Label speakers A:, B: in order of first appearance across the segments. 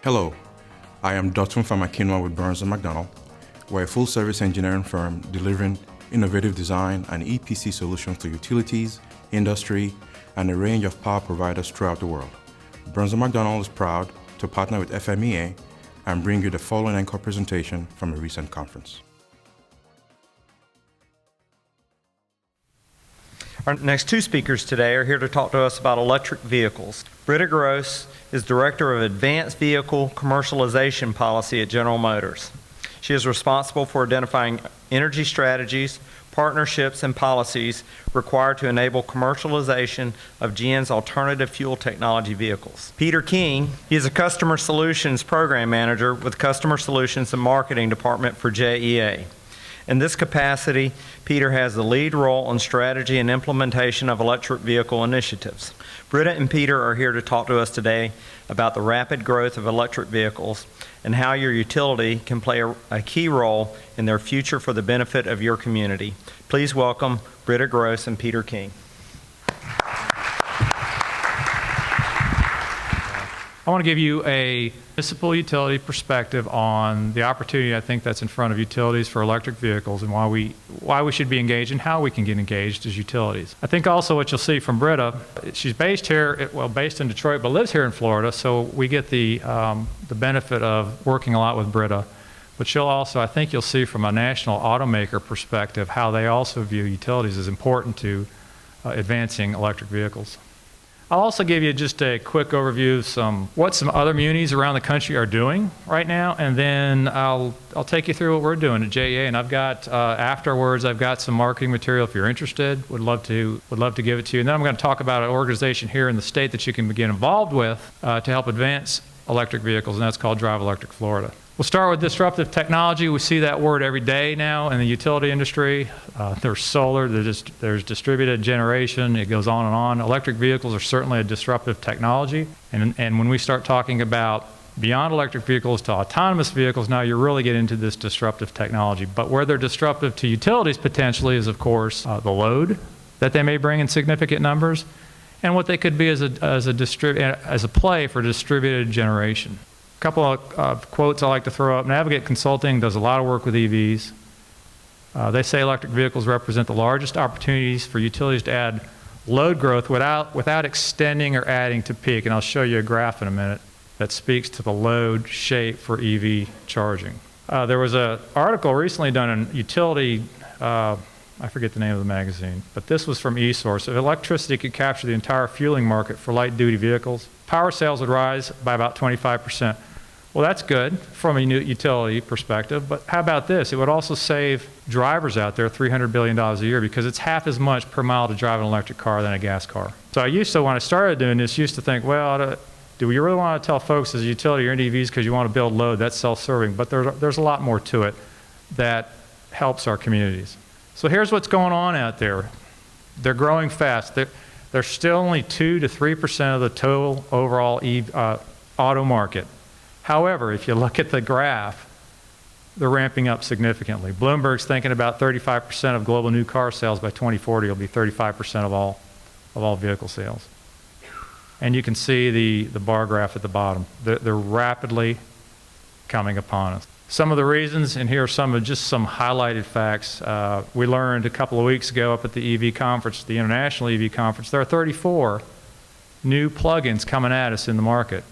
A: Hello, I am Dotun Famakinwa with Burns & McDonnell. We're a full-service engineering firm delivering innovative design and EPC solutions to utilities, industry, and a range of power providers throughout the world. Burns & McDonnell is proud to partner with FMEA and bring you the following encore presentation from a recent conference.
B: Our next two speakers today are here to talk to us about electric vehicles. Britta Gross is Director of Advanced Vehicle Commercialization Policy at General Motors. She is responsible for identifying energy strategies, partnerships, and policies required to enable commercialization of GM's alternative fuel technology vehicles. Peter King, he is a Customer Solutions Program Manager with Customer Solutions and Marketing Department for JEA. In this capacity, Peter has the lead role in strategy and implementation of electric vehicle initiatives. Britta and Peter are here to talk to us today about the rapid growth of electric vehicles and how your utility can play a key role in their future for the benefit of your community. Please welcome Britta Gross and Peter King.
C: I want to give you a municipal utility perspective on the opportunity I think that's in front of utilities for electric vehicles and why we should be engaged and how we can get engaged as utilities. I think also what you'll see from Britta, she's based here, based in Detroit, but lives here in Florida, so we get the benefit of working a lot with Britta. But she'll also, I think you'll see from a national automaker perspective how they also view utilities as important to advancing electric vehicles. I'll also give you just a quick overview of what some other munis around the country are doing right now, and then I'll take you through what we're doing at JEA. And I've got afterwards, I've got some marketing material if you're interested. Would love to give it to you. And then I'm going to talk about an organization here in the state that you can get involved with to help advance electric vehicles, and that's called Drive Electric Florida. We'll start with disruptive technology. We see that word every day now in the utility industry. There's solar, there's distributed generation, it goes on and on. Electric vehicles are certainly a disruptive technology. And when we start talking about beyond electric vehicles to autonomous vehicles, now you're really getting into this disruptive technology. But where they're disruptive to utilities potentially is, of course, the load that they may bring in significant numbers, and what they could be as a play for distributed generation. A couple of quotes I like to throw up. Navigate Consulting does a lot of work with EVs. They say electric vehicles represent the largest opportunities for utilities to add load growth without extending or adding to peak. And I'll show you a graph in a minute that speaks to the load shape for EV charging. There was an article recently done in Utility, I forget the name of the magazine, but this was from eSource. If electricity could capture the entire fueling market for light-duty vehicles, power sales would rise by about 25%. Well, that's good from a utility perspective, but how about this? It would also save drivers out there $300 billion a year because it's half as much per mile to drive an electric car than a gas car. So I used to, when I started doing this, used to think, well, do we really want to tell folks as a utility you're into EVs because you want to build load? That's self-serving, but there's a lot more to it that helps our communities. So here's what's going on out there. They're growing fast. They're still only 2 to 3% of the total overall auto market. However, if you look at the graph, they're ramping up significantly. Bloomberg's thinking about 35% of global new car sales by 2040 will be 35% of all vehicle sales. And you can see the bar graph at the bottom. They're rapidly coming upon us. Some of the reasons, and here are some highlighted facts. We learned a couple of weeks ago up at the EV conference, the International EV conference, there are 34 new plugins coming at us in the market.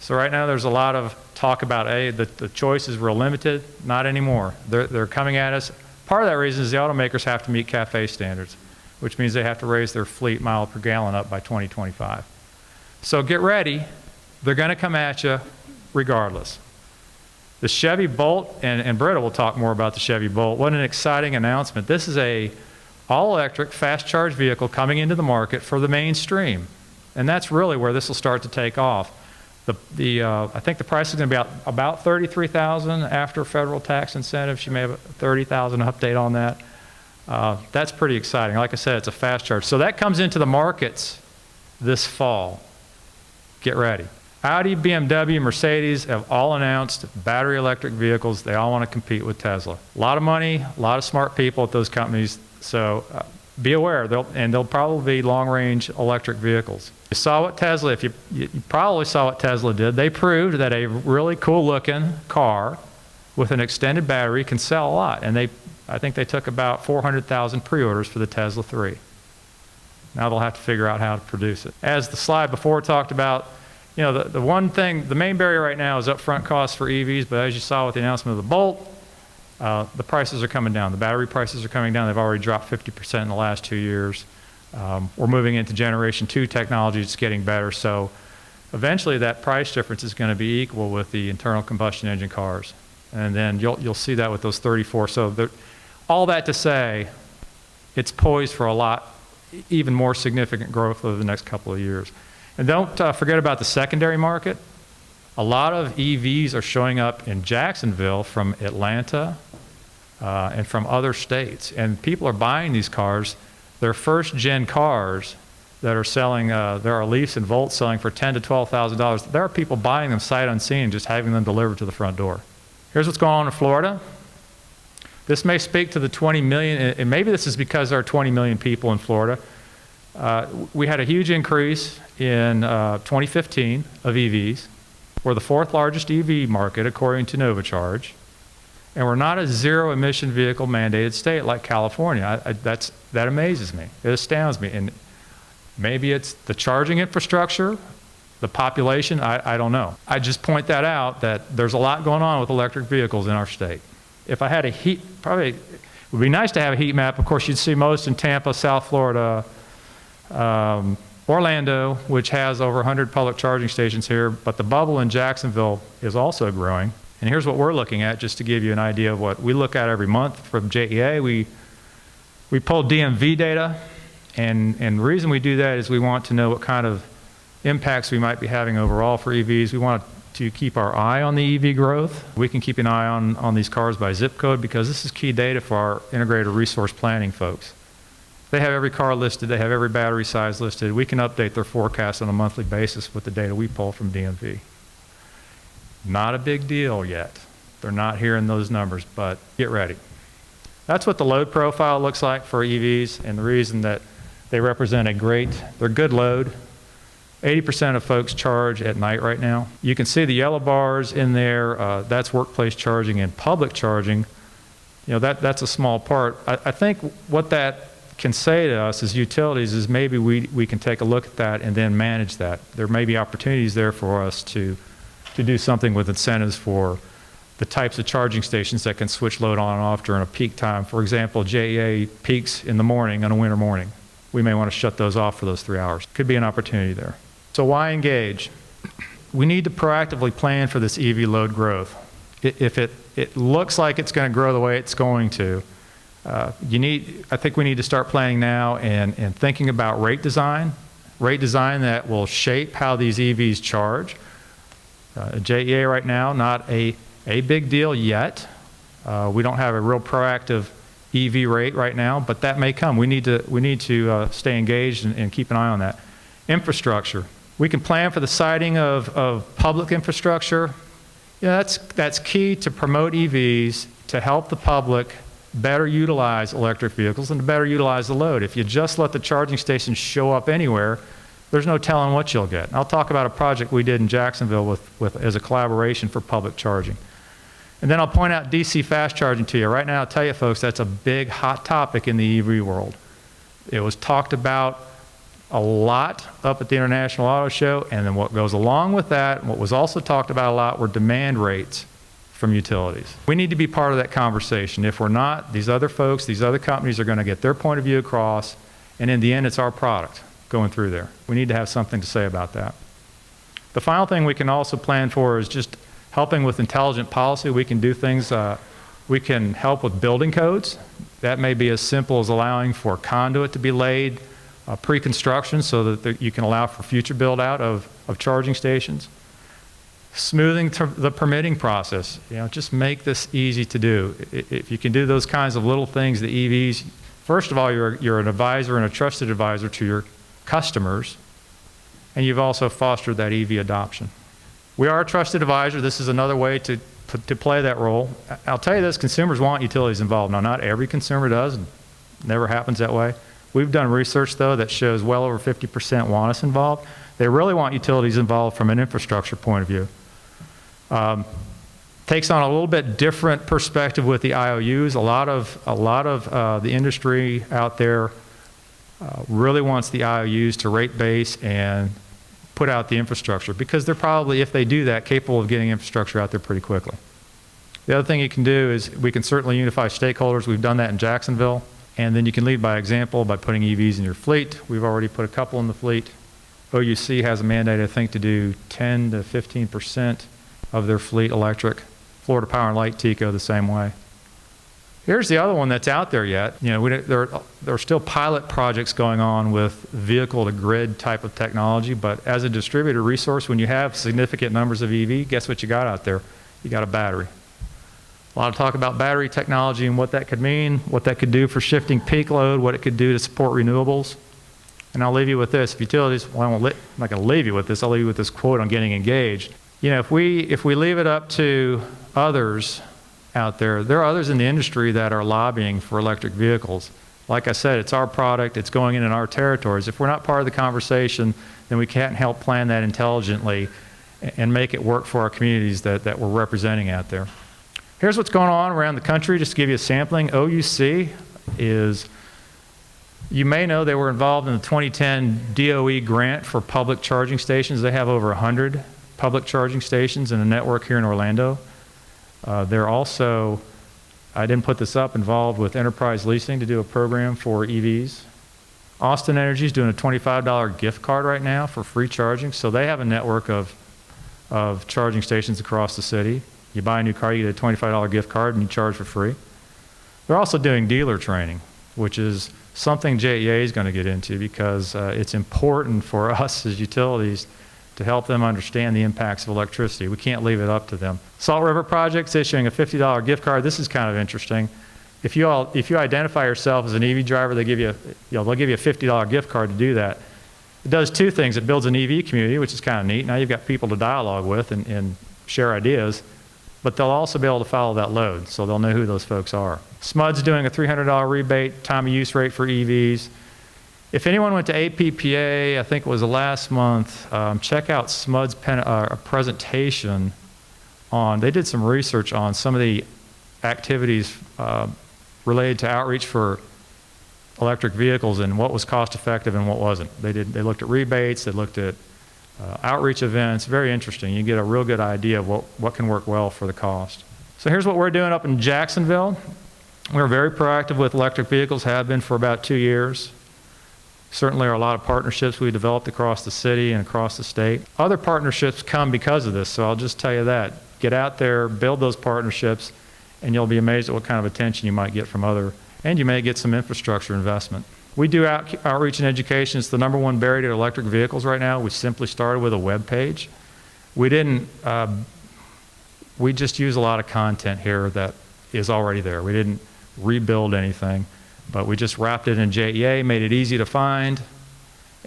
C: So right now there's a lot of talk about, the choices were limited. Not anymore. They're coming at us. Part of that reason is the automakers have to meet CAFE standards, which means they have to raise their fleet mile per gallon up by 2025. So get ready. They're going to come at you regardless. The Chevy Bolt, and Britta will talk more about the Chevy Bolt. What an exciting announcement. This is a all-electric, fast-charge vehicle coming into the market for the mainstream. And that's really where this will start to take off. I think the price is going to be about $33,000 after federal tax incentives. You may have a $30,000 update on that. That's pretty exciting. Like I said, it's a fast charge. So that comes into the markets this fall. Get ready. Audi, BMW, Mercedes have all announced battery electric vehicles. They all want to compete with Tesla. A lot of money, a lot of smart people at those companies. So be aware, they'll probably be long-range electric vehicles. You saw what Tesla, if you probably saw what Tesla did. They proved that a really cool looking car with an extended battery can sell a lot. And I think they took about 400,000 pre-orders for the Tesla 3. Now they'll have to figure out how to produce it. As the slide before talked about, you know, the one thing, the main barrier right now is upfront costs for EVs, but as you saw with the announcement of the Bolt, the prices are coming down. The battery prices are coming down. They've already dropped 50% in the last 2 years. We're moving into generation 2 technology. It's getting better. So eventually that price difference is going to be equal with the internal combustion engine cars. And then you'll see that with those 34. So all that to say, it's poised for a lot, even more significant growth over the next couple of years. And don't forget about the secondary market. A lot of EVs are showing up in Jacksonville from Atlanta and from other states. And people are buying these cars. They're first-gen cars that are selling, there are Leafs and Volts selling for $10,000 to $12,000. There are people buying them sight unseen and just having them delivered to the front door. Here's what's going on in Florida. This may speak to the 20 million, and maybe this is because there are 20 million people in Florida. We had a huge increase in 2015 of EVs. We're the 4th largest EV market according to NovaCharge. And we're not a zero emission vehicle mandated state like California. That amazes me. It astounds me. And maybe it's the charging infrastructure, the population, I don't know. I just point that out that there's a lot going on with electric vehicles in our state. If I had a probably, it would be nice to have a heat map. Of course, you'd see most in Tampa, South Florida, Orlando, which has over 100 public charging stations here, but the bubble in Jacksonville is also growing. And here's what we're looking at, just to give you an idea of what we look at every month from JEA. We pull DMV data, and the reason we do that is we want to know what kind of impacts we might be having overall for EVs. We want to keep our eye on the EV growth. We can keep an eye on these cars by zip code because this is key data for our integrated resource planning folks. They have every car listed, they have every battery size listed. We can update their forecast on a monthly basis with the data we pull from DMV. Not a big deal yet. They're not here in those numbers, but get ready. That's what the load profile looks like for EVs, and the reason that they represent they're good load. 80% of folks charge at night right now. You can see the yellow bars in there. That's workplace charging and public charging. You know, that's a small part. I think what that can say to us as utilities is maybe we can take a look at that and then manage that. There may be opportunities there for us to do something with incentives for the types of charging stations that can switch load on and off during a peak time. For example, JEA peaks in the morning on a winter morning. We may want to shut those off for those 3 hours. Could be an opportunity there. So why engage? We need to proactively plan for this EV load growth. If it looks like it's going to grow the way it's going to, I think we need to start planning now and thinking about rate design that will shape how these EVs charge. JEA right now, not a big deal yet. We don't have a real proactive EV rate right now, but that may come. We need to stay engaged and keep an eye on that. Infrastructure. We can plan for the siting of public infrastructure. Yeah, that's key to promote EVs, to help the public better utilize electric vehicles and to better utilize the load. If you just let the charging stations show up anywhere, there's no telling what you'll get. And I'll talk about a project we did in Jacksonville as a collaboration for public charging. And then I'll point out DC fast charging to you. Right now, I'll tell you folks, that's a big hot topic in the EV world. It was talked about a lot up at the International Auto Show, and then what goes along with that, what was also talked about a lot, were demand rates from utilities. We need to be part of that conversation. If we're not, these other folks, these other companies are going to get their point of view across, and in the end, it's our product going through there. We need to have something to say about that. The final thing we can also plan for is just helping with intelligent policy. We can do things, we can help with building codes. That may be as simple as allowing for conduit to be laid pre-construction so that you can allow for future build out of charging stations. Smoothing the permitting process. You know, just make this easy to do. If you can do those kinds of little things, the EVs, first of all, you're an advisor and a trusted advisor to your customers, and you've also fostered that EV adoption. We are a trusted advisor. This is another way to play that role. I'll tell you this, consumers want utilities involved. Now, not every consumer does, never happens that way, We've done research, though, that shows well over 50% want us involved. They really want utilities involved from an infrastructure point of view. Takes on a little bit different perspective with the IOUs. A lot of the industry out there really wants the IOUs to rate base and put out the infrastructure, because they're probably, if they do that, capable of getting infrastructure out there pretty quickly. The other thing you can do is we can certainly unify stakeholders. We've done that in Jacksonville. And then you can lead by example by putting EVs in your fleet. We've already put a couple in the fleet. OUC has a mandate, I think, to do 10 to 15% of their fleet electric. Florida Power and Light, TECO, the same way. Here's the other one that's out there yet. You know, there are still pilot projects going on with vehicle-to-grid type of technology, but as a distributed resource, when you have significant numbers of EV, guess what you got out there? You got a battery. A lot of talk about battery technology and what that could mean, what that could do for shifting peak load, what it could do to support renewables. And I'll leave you with this. If utilities, well, I'm not going to leave you with this. I'll leave you with this quote on getting engaged. You know, if we leave it up to others out there, there are others in the industry that are lobbying for electric vehicles. Like I said, it's our product. It's going in our territories. If we're not part of the conversation, then we can't help plan that intelligently and make it work for our communities that we're representing out there. Here's what's going on around the country, just to give you a sampling. OUC is, you may know they were involved in the 2010 DOE grant for public charging stations. They have over 100 public charging stations in a network here in Orlando. They're also, I didn't put this up, involved with enterprise leasing to do a program for EVs. Austin Energy is doing a $25 gift card right now for free charging, so they have a network of charging stations across the city. You buy a new car, you get a $25 gift card, and you charge for free. They're also doing dealer training, which is something JEA is going to get into, because it's important for us as utilities to help them understand the impacts of electricity. We can't leave it up to them. Salt River Project's issuing a $50 gift card. This is kind of interesting. If you identify yourself as an EV driver, they'll give you a $50 gift card to do that. It does two things. It builds an EV community, which is kind of neat. Now you've got people to dialogue with and share ideas. But they'll also be able to follow that load, so they'll know who those folks are. SMUD's doing a $300 rebate, time of use rate for EVs. If anyone went to APPA, I think it was last month, check out SMUD's presentation on, they did some research on some of the activities related to outreach for electric vehicles and what was cost effective and what wasn't. They looked at rebates, they looked at outreach events. Very interesting. You get a real good idea of what can work well for the cost. So here's what we're doing up in Jacksonville. We're very proactive with electric vehicles, have been for about 2 years. Certainly are a lot of partnerships we developed across the city and across the state. Other partnerships come because of this, so I'll just tell you that. Get out there, build those partnerships, and you'll be amazed at what kind of attention you might get from other, and you may get some infrastructure investment. We do outreach and education. It's the #1 barrier to electric vehicles right now. We simply started with a web page. We just use a lot of content here that is already there. We didn't rebuild anything, but we just wrapped it in JEA, made it easy to find,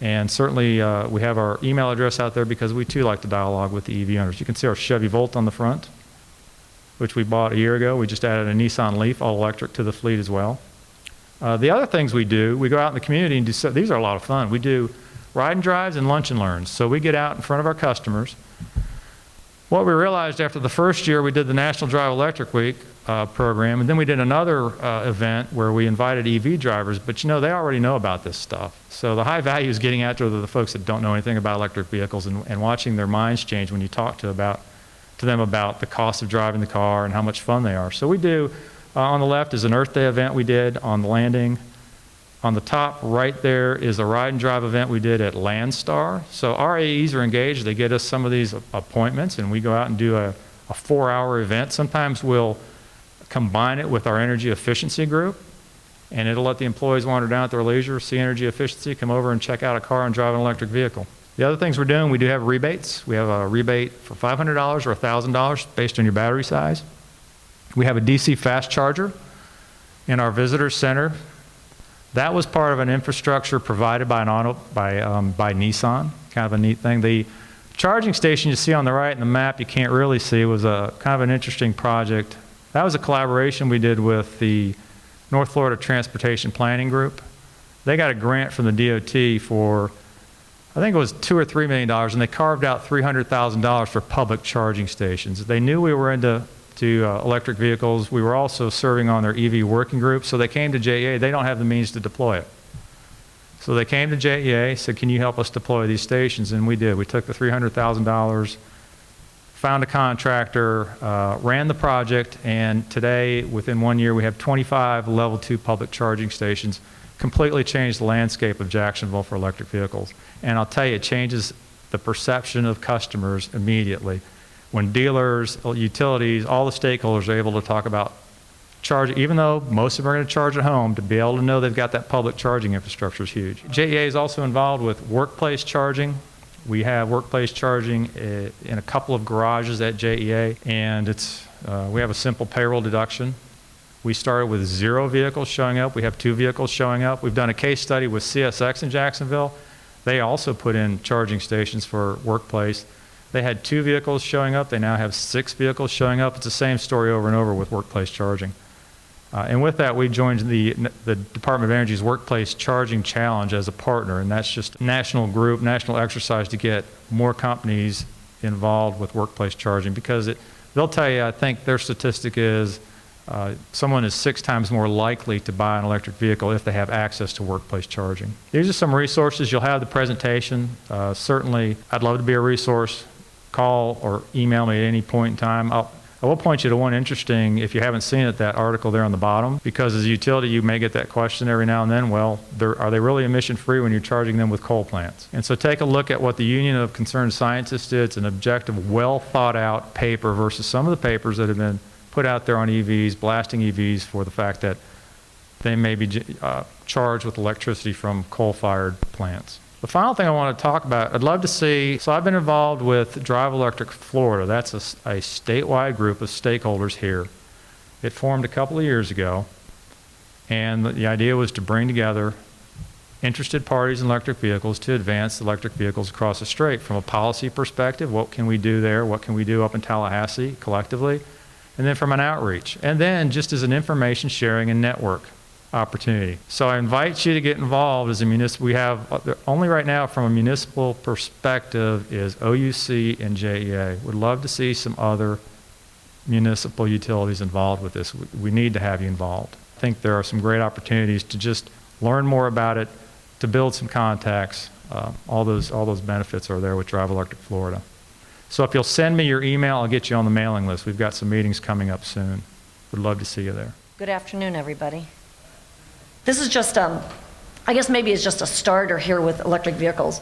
C: and certainly we have our email address out there because we too like to dialogue with the EV owners. You can see our Chevy Volt on the front, which we bought a year ago. We just added a Nissan Leaf all electric to the fleet as well. The other things we do, we go out in the community and do, these are a lot of fun. We do ride and drives and lunch and learns. So we get out in front of our customers. What we realized after the first year, we did the National Drive Electric Week program, and then we did another event where we invited EV drivers, but you know, they already know about this stuff. So the high value is getting out to the folks that don't know anything about electric vehicles and watching their minds change when you talk to them about the cost of driving the car and how much fun they are. So we do. On the left is an Earth Day event we did on the landing. On the top right there is a ride and drive event we did at Landstar. So our AEs are engaged. They get us some of these appointments, and we go out and do a 4-hour event. Sometimes we'll combine it with our energy efficiency group, and it'll let the employees wander down at their leisure, see energy efficiency, come over and check out a car and drive an electric vehicle. The other things we're doing, we do have rebates. We have a rebate for $500 or $1,000 based on your battery size. We have a DC fast charger in our visitor center. That was part of an infrastructure provided by Nissan, kind of a neat thing. The charging station you see on the right in the map you can't really see was a kind of an interesting project. That was a collaboration we did with the North Florida Transportation Planning Group. They got a grant from the DOT for, I think it was $2 or $3 million, and they carved out $300,000 for public charging stations. They knew we were into electric vehicles. We were also serving on their EV working group, so they came to JEA. They don't have the means to deploy it. So they came to JEA, said, can you help us deploy these stations? And we did. We took the $300,000, found a contractor, ran the project, and today, within 1 year, we have 25 level 2 public charging stations, completely changed the landscape of Jacksonville for electric vehicles. And I'll tell you, it changes the perception of customers immediately. When dealers, utilities, all the stakeholders are able to talk about charging, even though most of them are going to charge at home, to be able to know they've got that public charging infrastructure is huge. JEA is also involved with workplace charging. We have workplace charging in a couple of garages at JEA, and we have a simple payroll deduction. We started with 0 vehicles showing up. We have 2 vehicles showing up. We've done a case study with CSX in Jacksonville. They also put in charging stations for workplace. They had 2 vehicles showing up. They now have 6 vehicles showing up. It's the same story over and over with workplace charging. And with that, we joined the Department of Energy's Workplace Charging Challenge as a partner, and that's just a national group, national exercise to get more companies involved with workplace charging, because they'll tell you, I think their statistic is someone is 6 times more likely to buy an electric vehicle if they have access to workplace charging. These are some resources. You'll have the presentation. Certainly, I'd love to be a resource. Call or email me at any point in time. I will point you to one interesting, if you haven't seen it, that article there on the bottom, because as a utility you may get that question every now and then, well, are they really emission free when you're charging them with coal plants? And so take a look at what the Union of Concerned Scientists did. It's an objective, well thought out paper versus some of the papers that have been put out there on EVs, blasting EVs for the fact that they may be charged with electricity from coal-fired plants. The final thing I want to talk about, I'd love to see, so I've been involved with Drive Electric Florida. That's a statewide group of stakeholders here. It formed a couple of years ago, and the idea was to bring together interested parties in electric vehicles to advance electric vehicles across the strait. From a policy perspective, what can we do there? What can we do up in Tallahassee collectively? And then from an outreach. And then just as an information sharing and network opportunity. So I invite you to get involved as a municipal. We have, only right now from a municipal perspective is OUC and JEA. Would love to see some other municipal utilities involved with this. We need to have you involved. I think there are some great opportunities to just learn more about it, to build some contacts. All those benefits are there with Drive Electric Florida. So if you'll send me your email, I'll get you on the mailing list. We've got some meetings coming up soon. Would love to see you there.
D: Good afternoon, everybody. This is just, I guess maybe it's just a starter here with electric vehicles.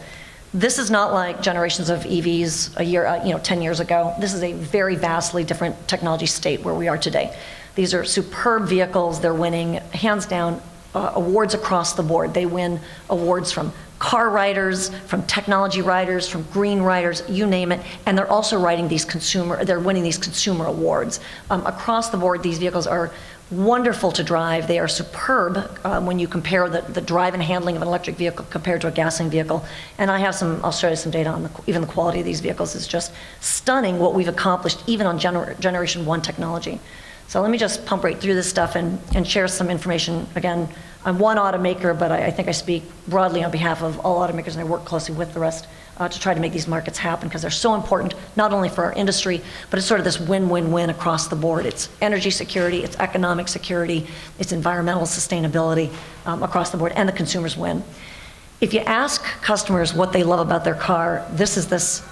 D: This is not like generations of EVs a year, 10 years ago. This is a very vastly different technology state where we are today. These are superb vehicles. They're winning, hands down, awards across the board. They win awards from car writers, from technology writers, from green writers, you name it, and they're also winning these consumer awards. Across the board, these vehicles are wonderful to drive. They are superb when you compare the drive and handling of an electric vehicle compared to a gasoline vehicle. And I'll show you some data on even the quality of these vehicles is just stunning what we've accomplished even on generation 1 technology. So let me just pump right through this stuff and share some information. Again, I'm one automaker, but I think I speak broadly on behalf of all automakers, and I work closely with the rest to try to make these markets happen, because they're so important, not only for our industry, but it's sort of this win-win-win across the board. It's energy security, it's economic security, it's environmental sustainability across the board, and the consumers win. If you ask customers what they love about their car, this is this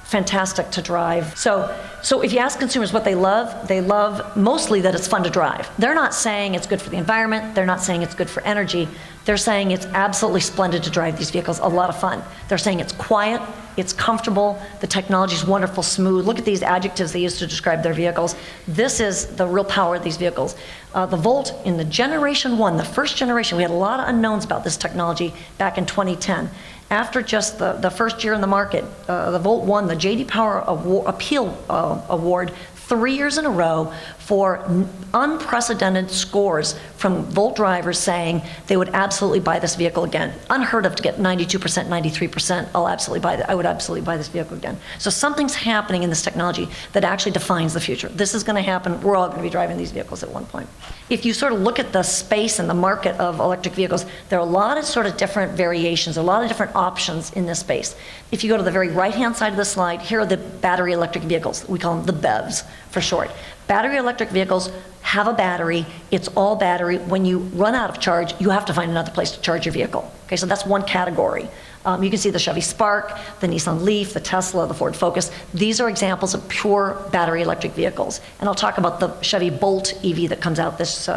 D: fantastic to drive. So if you ask consumers what they love mostly that it's fun to drive. They're not saying it's good for the environment, they're not saying it's good for energy, they're saying it's absolutely splendid to drive these vehicles, a lot of fun. They're saying it's quiet, it's comfortable, the technology's wonderful, smooth. Look at these adjectives they use to describe their vehicles. This is the real power of these vehicles. The Volt in the generation 1, the first generation, we had a lot of unknowns about this technology back in 2010. After just the first year in the market, the Volt won the J.D. Power Appeal Award 3 years in a row for unprecedented scores from Volt drivers saying they would absolutely buy this vehicle again. Unheard of to get 92%, 93%. I would absolutely buy this vehicle again. So something's happening in this technology that actually defines the future. This is going to happen. We're all going to be driving these vehicles at one point. If you sort of look at the space and the market of electric vehicles, there are a lot of sort of different variations, a lot of different options in this space. If you go to the very right-hand side of the slide, here are the battery electric vehicles. We call them the BEVs for short. Battery electric vehicles have a battery. It's all battery. When you run out of charge, you have to find another place to charge your vehicle. Okay, so that's one category. You can see the Chevy Spark, the Nissan Leaf, the Tesla, the Ford Focus. These are examples of pure battery electric vehicles. And I'll talk about the Chevy Bolt EV that comes out this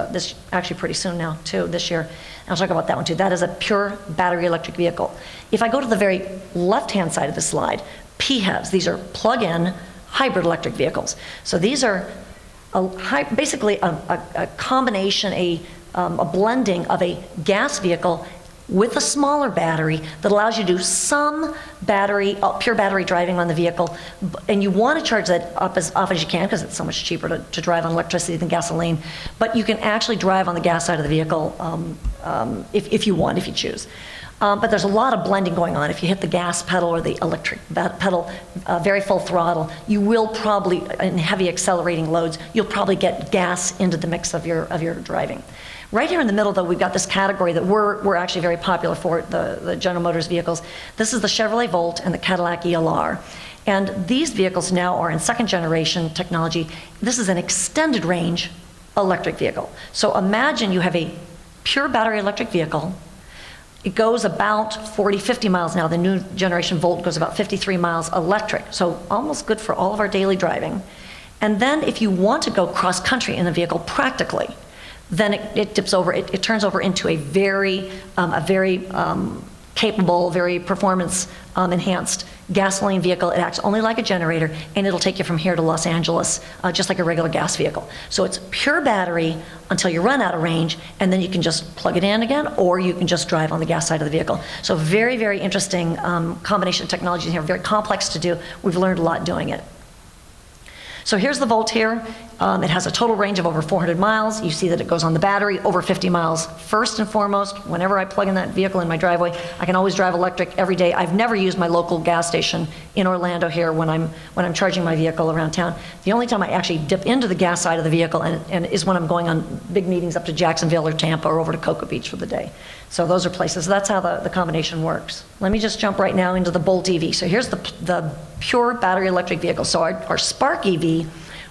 D: actually pretty soon now, too, this year. And I'll talk about that one, too. That is a pure battery electric vehicle. If I go to the very left-hand side of the slide, PHEVs, these are plug-in hybrid electric vehicles. So these are basically a combination, a blending of a gas vehicle with a smaller battery that allows you to do some battery, pure battery driving on the vehicle, and you want to charge that up as often as you can because it's so much cheaper to drive on electricity than gasoline, but you can actually drive on the gas side of the vehicle if you want, if you choose. But there's a lot of blending going on. If you hit the gas pedal or the electric pedal very full throttle, you will probably, in heavy accelerating loads, you'll probably get gas into the mix of your driving. Right here in the middle, though, we've got this category that we're actually very popular for, the General Motors vehicles. This is the Chevrolet Volt and the Cadillac ELR. And these vehicles now are in second generation technology. This is an extended range electric vehicle. So imagine you have a pure battery electric vehicle. It goes about 40, 50 miles now. The new generation Volt goes about 53 miles electric. So almost good for all of our daily driving. And then if you want to go cross country in the vehicle practically, then it dips over, it turns over into a very capable, very performance enhanced gasoline vehicle. It acts only like a generator, and it'll take you from here to Los Angeles just like a regular gas vehicle. So it's pure battery until you run out of range, and then you can just plug it in again, or you can just drive on the gas side of the vehicle. So very, very interesting combination of technologies here, very complex to do. We've learned a lot doing it. So here's the Volt here. It has a total range of over 400 miles. You see that it goes on the battery over 50 miles. First and foremost, whenever I plug in that vehicle in my driveway, I can always drive electric every day. I've never used my local gas station in Orlando here when I'm charging my vehicle around town. The only time I actually dip into the gas side of the vehicle and is when I'm going on big meetings up to Jacksonville or Tampa or over to Cocoa Beach for the day. So those are places. So that's how the combination works. Let me just jump right now into the Bolt EV. So here's the pure battery electric vehicle. So our Spark EV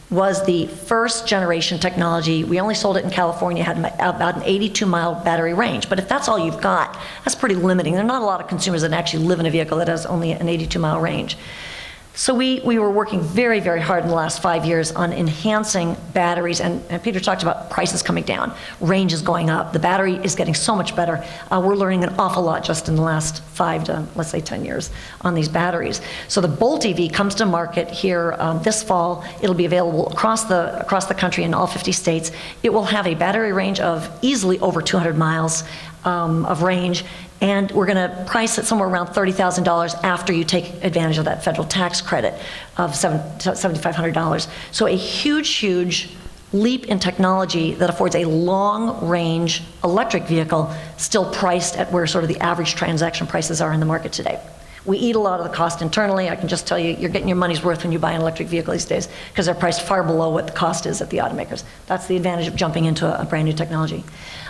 D: was the first generation technology. We only sold it in California, had about an 82-mile battery range. But if that's all you've got, that's pretty limiting. There are not a lot of consumers that actually live in a vehicle that has only an 82-mile range. So we were working very, very hard in the last 5 years on enhancing batteries, and Peter talked about prices coming down, range is going up, the battery is getting so much better. We're learning an awful lot just in the last 5 to, let's say, 10 years on these batteries. So the Bolt EV comes to market here this fall. It'll be available across the country in all 50 states. It will have a battery range of easily over 200 miles of range. And we're going to price it somewhere around $30,000 after you take advantage of that federal tax credit of $7,500. So a huge, huge leap in technology that affords a long-range electric vehicle, still priced at where sort of the average transaction prices are in the market today. We eat a lot of the cost internally. I can just tell you, you're getting your money's worth when you buy an electric vehicle these days because they're priced far below what the cost is at the automakers. That's the advantage of jumping into a brand new technology.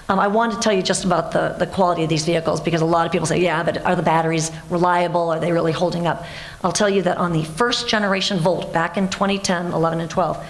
D: I wanted to tell you just about the quality of these vehicles because a lot of people say, yeah, but are the batteries reliable? Are they really holding up? I'll tell you that on the first generation Volt back in 2010, 11, and 12,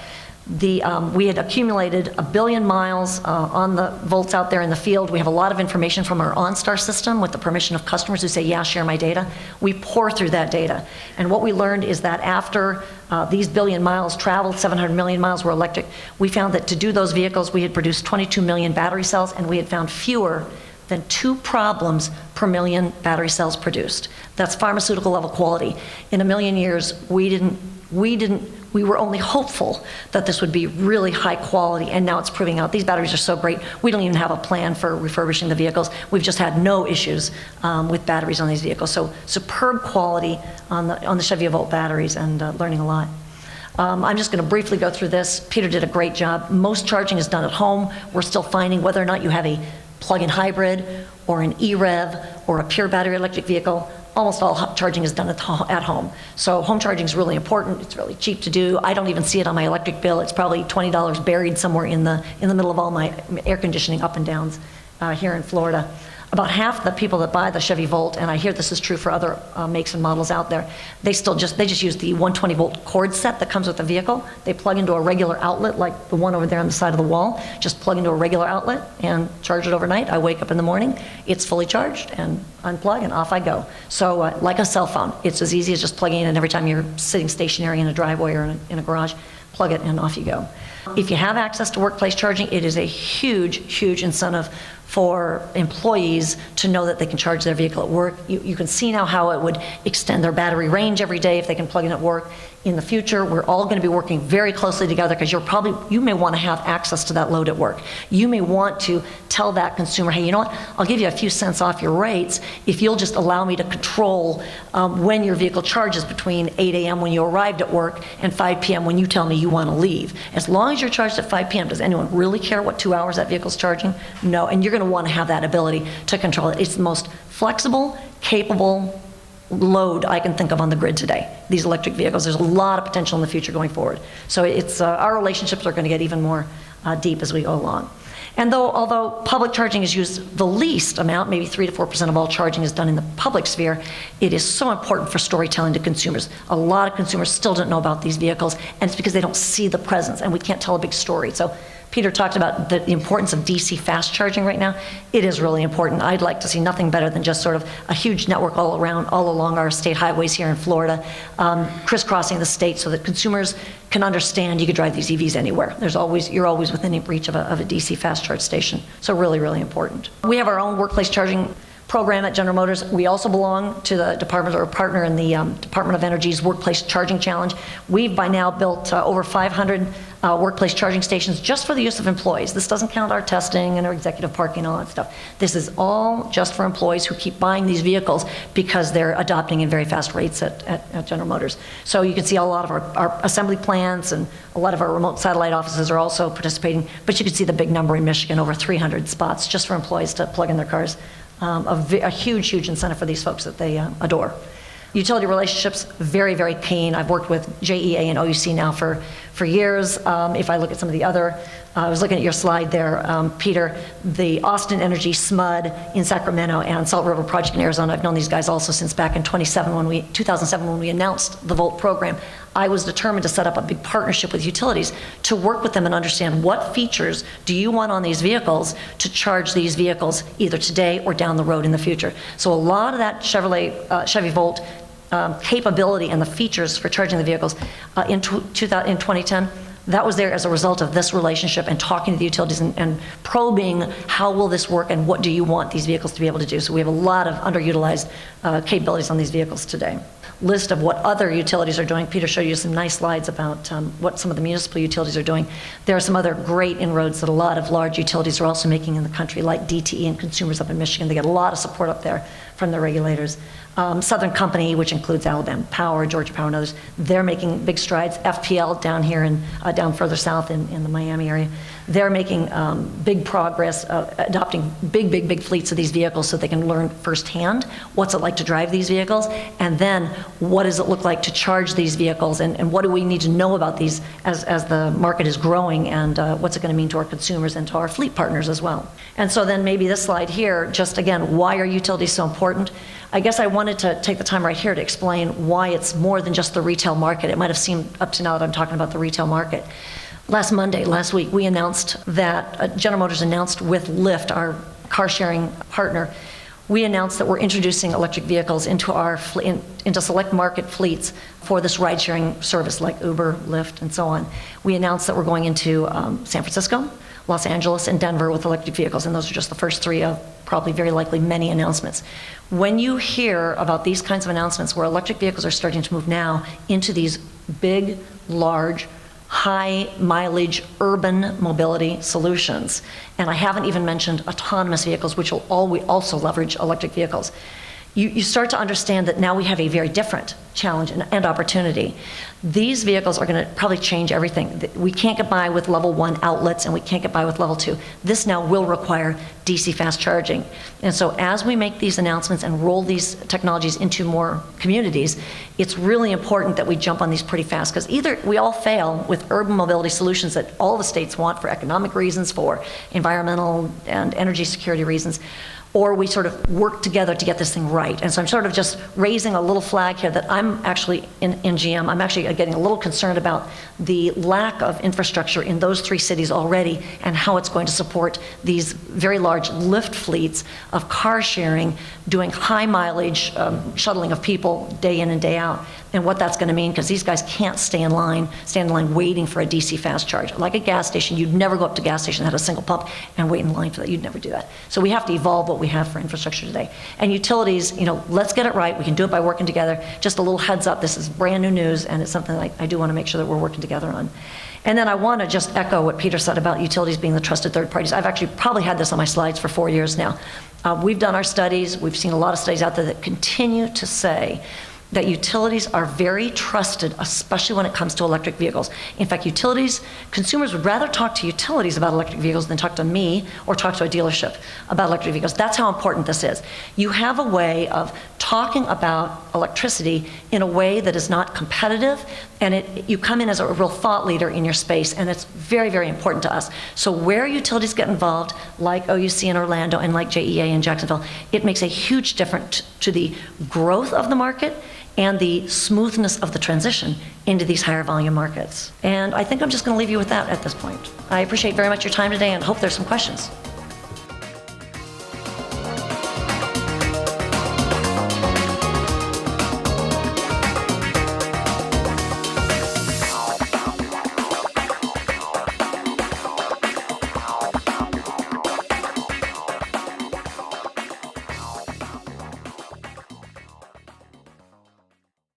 D: we had accumulated 1 billion miles on the Volts out there in the field. We have a lot of information from our OnStar system with the permission of customers who say, yeah, share my data. We pour through that data. And what we learned is that after these billion miles traveled, 700 million miles were electric, we found that to do those vehicles, we had produced 22 million battery cells, and we had found fewer than 2 problems per million battery cells produced. That's pharmaceutical level quality. In a million years, we were only hopeful that this would be really high quality, and now it's proving out. These batteries are so great, we don't even have a plan for refurbishing the vehicles. We've just had no issues with batteries on these vehicles. So superb quality on the Chevy Volt batteries, and learning a lot. I'm just going to briefly go through this. Peter did a great job. Most charging is done at home. We're still finding whether or not you have a plug-in hybrid or an EREV or a pure battery electric vehicle, almost all charging is done at home. So home charging is really important. It's really cheap to do. I don't even see it on my electric bill. It's probably $20 buried somewhere in the middle of all my air conditioning up and downs here in Florida. About half the people that buy the Chevy Volt, and I hear this is true for other makes and models out there, they just use the 120 volt cord set that comes with the vehicle. They plug into a regular outlet like the one over there on the side of the wall. Just plug into a regular outlet and charge it overnight. I wake up in the morning, it's fully charged, and unplug and off I go. So like a cell phone, it's as easy as just plugging in, and every time you're sitting stationary in a driveway or in a garage, plug it and off you go. If you have access to workplace charging, it is a huge, huge incentive for employees to know that they can charge their vehicle at work. You can see now how it would extend their battery range every day if they can plug in at work. In the future, we're all going to be working very closely together because you may want to have access to that load at work. You may want to tell that consumer, hey, you know what, I'll give you a few cents off your rates if you'll just allow me to control when your vehicle charges between 8 a.m. when you arrived at work and 5 p.m. when you tell me you want to leave. As long as you're charged at 5 p.m., does anyone really care what 2 hours that vehicle's charging? No, and you're going to want to have that ability to control it. It's the most flexible, capable load I can think of on the grid today, these electric vehicles. There's a lot of potential in the future going forward. So it's our relationships are going to get even more deep as we go along. And although public charging is used the least amount, maybe 3 to 4% of all charging is done in the public sphere, it is so important for storytelling to consumers. A lot of consumers still don't know about these vehicles, and it's because they don't see the presence, and we can't tell a big story. So Peter talked about the importance of DC fast charging right now. It is really important. I'd like to see nothing better than just sort of a huge network all along our state highways here in Florida, crisscrossing the state so that consumers can understand you could drive these EVs anywhere. You're always within reach of a DC fast charge station. So really, really important. We have our own workplace charging program at General Motors. We also belong to the department, or a partner in the Department of Energy's Workplace Charging Challenge. We've by now built over 500 workplace charging stations just for the use of employees. This doesn't count our testing and our executive parking and all that stuff. This is all just for employees who keep buying these vehicles because they're adopting in very fast rates at General Motors. So you can see a lot of our assembly plants and a lot of our remote satellite offices are also participating, but you can see the big number in Michigan, over 300 spots just for employees to plug in their cars. A huge, huge incentive for these folks that they adore. Utility relationships, very, very keen. I've worked with JEA and OUC now for years. If I look at some of the other, I was looking at your slide there, Peter, the Austin Energy SMUD in Sacramento and Salt River Project in Arizona. I've known these guys also since back in 2007 when we announced the Volt program. I was determined to set up a big partnership with utilities to work with them and understand what features do you want on these vehicles to charge these vehicles either today or down the road in the future. So a lot of that Chevy Volt capability and the features for charging the vehicles in 2010, that was there as a result of this relationship and talking to the utilities and probing how will this work and what do you want these vehicles to be able to do. So we have a lot of underutilized capabilities on these vehicles today. List of what other utilities are doing. Peter showed you some nice slides about what some of the municipal utilities are doing. There are some other great inroads that a lot of large utilities are also making in the country, like DTE and Consumers up in Michigan. They get a lot of support up there from their regulators. Southern Company, which includes Alabama Power, Georgia Power, and others, they're making big strides. FPL down here down further south in the Miami area, they're making big progress, adopting big fleets of these vehicles so they can learn firsthand what's it like to drive these vehicles, and then what does it look like to charge these vehicles, and what do we need to know about these as the market is growing, and what's it going to mean to our consumers and to our fleet partners as well. And so then maybe this slide here, just again, why are utilities so important? I guess I wanted to take the time right here to explain why it's more than just the retail market. It might have seemed up to now that I'm talking about the retail market. Last week, we announced that General Motors announced with Lyft, our car sharing partner, we announced that we're introducing electric vehicles into into select market fleets for this ride sharing service like Uber, Lyft, and so on. We announced that we're going into San Francisco, Los Angeles, and Denver with electric vehicles, and those are just the first three of probably very likely many announcements. When you hear about these kinds of announcements where electric vehicles are starting to move now into these big, large, high mileage urban mobility solutions, and I haven't even mentioned autonomous vehicles, which will also leverage electric vehicles, you start to understand that now we have a very different challenge and opportunity. These vehicles are going to probably change everything. We can't get by with level 1 outlets, and we can't get by with level 2. This now will require DC fast charging. And so as we make these announcements and roll these technologies into more communities, it's really important that we jump on these pretty fast, because either we all fail with urban mobility solutions that all the states want for economic reasons, for environmental and energy security reasons, or we sort of work together to get this thing right. And so I'm sort of just raising a little flag here that I'm actually, in GM, I'm actually getting a little concerned about the lack of infrastructure in those 3 cities already, and how it's going to support these very large lift fleets of car sharing, doing high mileage shuttling of people day in and day out, and what that's going to mean, because these guys can't stand in line waiting for a DC fast charge. Like a gas station, you'd never go up to a gas station that had a single pump and wait in line for that. You'd never do that. So we have to evolve what we have for infrastructure today. And utilities, let's get it right. We can do it by working together. Just a little heads up, this is brand new news, and it's something that I do want to make sure that we're working together on. And then I want to just echo what Peter said about utilities being the trusted third parties. I've actually probably had this on my slides for 4 years now. We've done our studies. We've seen a lot of studies out there that continue to say that utilities are very trusted, especially when it comes to electric vehicles. In fact, consumers would rather talk to utilities about electric vehicles than talk to me or talk to a dealership about electric vehicles. That's how important this is. You have a way of talking about electricity in a way that is not competitive, and you come in as a real thought leader in your space, and it's very, very important to us. So where utilities get involved, like OUC in Orlando and like JEA in Jacksonville, it makes a huge difference to the growth of the market and the smoothness of the transition into these higher volume markets. And I think I'm just going to leave you with that at this point. I appreciate very much your time today and hope there's some questions.